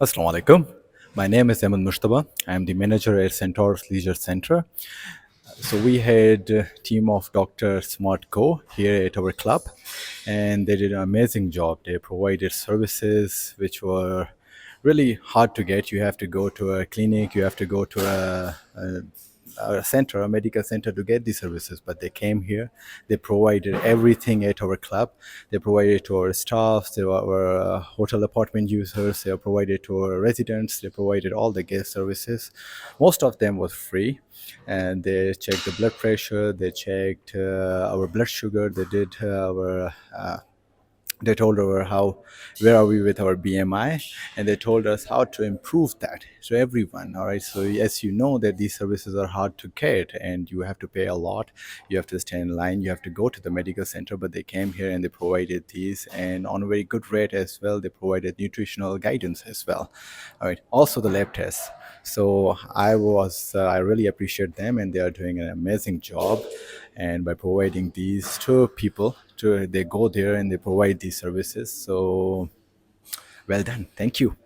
Assalamu alaikum. My name is Ahmed Mujtaba. I am the manager at Centaurus Leisure Center. So we had a team of DrSmartGo here at our club, and they did an amazing job. They provided services which were really hard to get. You have to go to a clinic, you have to go to a center, a medical center to get these services. But they came here, they provided everything at our club. They provided to our staff, to our hotel apartment users, they provided to our residents, they provided all the guest services. Most of them was free, and they checked the blood pressure, they checked our blood sugar, they did our they told her how where are we with our BMI, and they told us how to improve that. So everyone, all right. So yes, you know that these services are hard to get, and you have to pay a lot. You have to stand in line. You have to go to the medical center. But they came here and they provided these, and on a very good rate as well. They provided nutritional guidance as well. All right. Also the lab tests. So I really appreciate them, and they are doing an amazing job. And by providing these to people, they go there and they provide these services. So well done. Thank you.